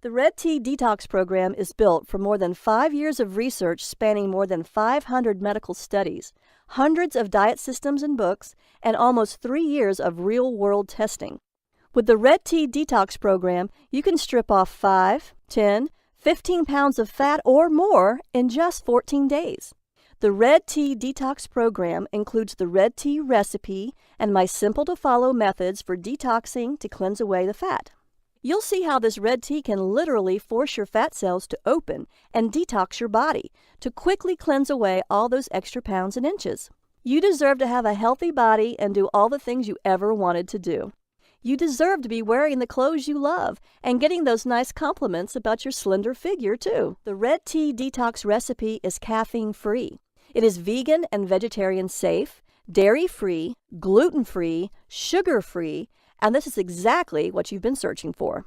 The Red Tea Detox Program is built from more than 5 years of research spanning more than 500 medical studies, hundreds of diet systems and books, and almost 3 years of real-world testing. With the Red Tea Detox Program, you can strip off 5, 10, 15 pounds of fat or more in just 14 days. The Red Tea Detox Program includes the Red Tea recipe and my simple-to-follow methods for detoxing to cleanse away the fat. You'll see how this red tea can literally force your fat cells to open and detox your body to quickly cleanse away all those extra pounds and inches. You deserve to have a healthy body and do all the things you ever wanted to do. You deserve to be wearing the clothes you love and getting those nice compliments about your slender figure, too. The Red Tea Detox recipe is caffeine-free. It is vegan and vegetarian safe, dairy-free, gluten-free, sugar-free, and this is exactly what you've been searching for.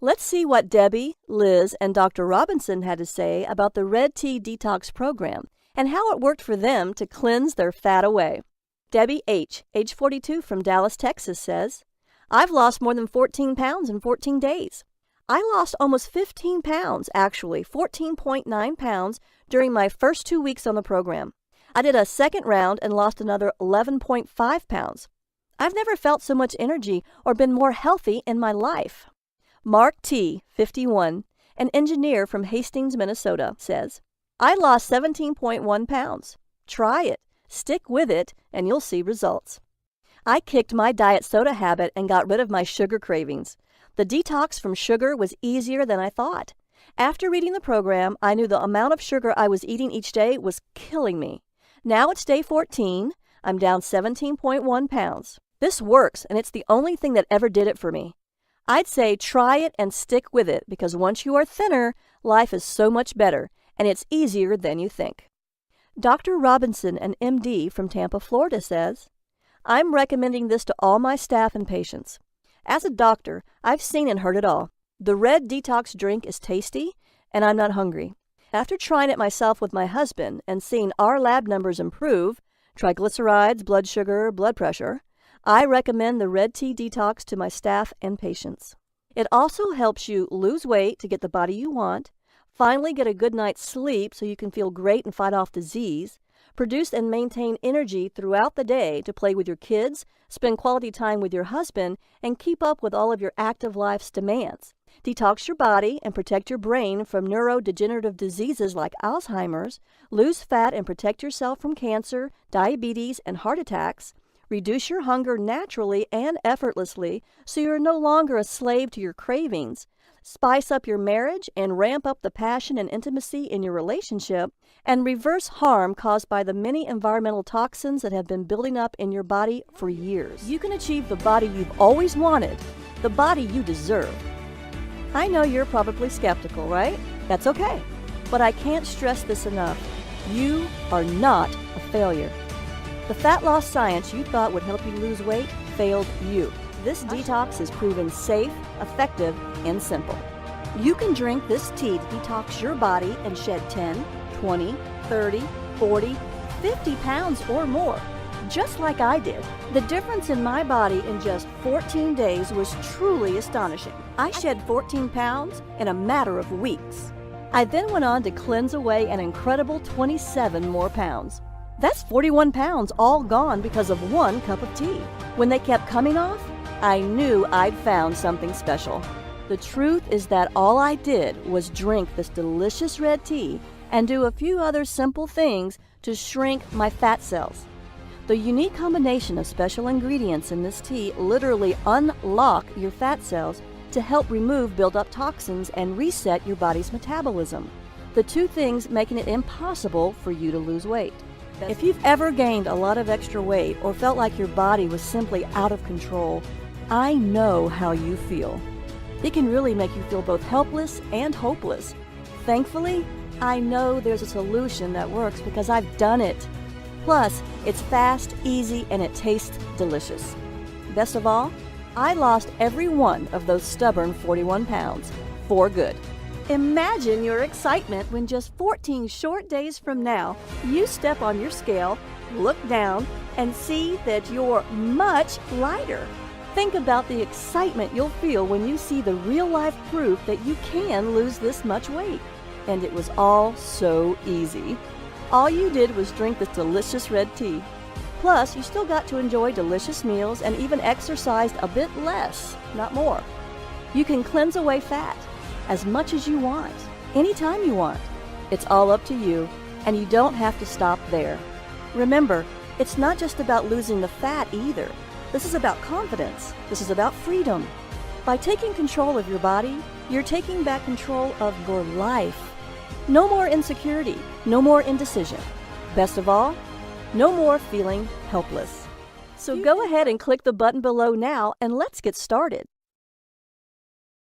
Let's see what Debbie, Liz, and Dr. Robinson had to say about the Red Tea Detox Program and how it worked for them to cleanse their fat away. Debbie H., age 42 from Dallas, Texas, says, "I've lost more than 14 pounds in 14 days. I lost almost 15 pounds, actually 14.9 pounds, during my first 2 weeks on the program. I did a second round and lost another 11.5 pounds. I've never felt so much energy or been more healthy in my life." Mark T., 51, an engineer from Hastings, Minnesota, says, "I lost 17.1 pounds. Try it, stick with it, and you'll see results. I kicked my diet soda habit and got rid of my sugar cravings. The detox from sugar was easier than I thought. After reading the program, I knew the amount of sugar I was eating each day was killing me. Now it's day 14. I'm down 17.1 pounds. This works, and it's the only thing that ever did it for me. I'd say try it and stick with it because once you are thinner, life is so much better, and it's easier than you think." Dr. Robinson, an MD from Tampa, Florida, says, "I'm recommending this to all my staff and patients. As a doctor, I've seen and heard it all. The red detox drink is tasty, and I'm not hungry. After trying it myself with my husband and seeing our lab numbers improve, triglycerides, blood sugar, blood pressure, I recommend the Red Tea Detox to my staff and patients. It also helps you lose weight to get the body you want, finally get a good night's sleep so you can feel great and fight off disease, produce and maintain energy throughout the day to play with your kids, spend quality time with your husband, and keep up with all of your active life's demands. Detox your body and protect your brain from neurodegenerative diseases like Alzheimer's, lose fat and protect yourself from cancer, diabetes, and heart attacks, reduce your hunger naturally and effortlessly so you're no longer a slave to your cravings, spice up your marriage and ramp up the passion and intimacy in your relationship, and reverse harm caused by the many environmental toxins that have been building up in your body for years. You can achieve the body you've always wanted, the body you deserve." I know you're probably skeptical, right? That's okay. But I can't stress this enough. You are not a failure. The fat loss science you thought would help you lose weight failed you. This detox is proven safe, effective, and simple. You can drink this tea to detox your body and shed 10, 20, 30, 40, 50 pounds or more, just like I did. The difference in my body in just 14 days was truly astonishing. I shed 14 pounds in a matter of weeks. I then went on to cleanse away an incredible 27 more pounds. That's 41 pounds all gone because of 1 cup of tea. When they kept coming off, I knew I'd found something special. The truth is that all I did was drink this delicious red tea and do a few other simple things to shrink my fat cells. The unique combination of special ingredients in this tea literally unlock your fat cells to help remove built-up toxins and reset your body's metabolism, the two things making it impossible for you to lose weight. If you've ever gained a lot of extra weight or felt like your body was simply out of control, I know how you feel. It can really make you feel both helpless and hopeless. Thankfully, I know there's a solution that works because I've done it. Plus, it's fast, easy, and it tastes delicious. Best of all, I lost every one of those stubborn 41 pounds for good. Imagine your excitement when just 14 short days from now, you step on your scale, look down, and see that you're much lighter. Think about the excitement you'll feel when you see the real-life proof that you can lose this much weight. And it was all so easy. All you did was drink this delicious red tea. Plus, you still got to enjoy delicious meals and even exercised a bit less, not more. You can cleanse away fat as much as you want, anytime you want. It's all up to you, and you don't have to stop there. Remember, it's not just about losing the fat either. This is about confidence. This is about freedom. By taking control of your body, you're taking back control of your life. No more insecurity, no more indecision. Best of all, no more feeling helpless. So go ahead and click the button below now and let's get started.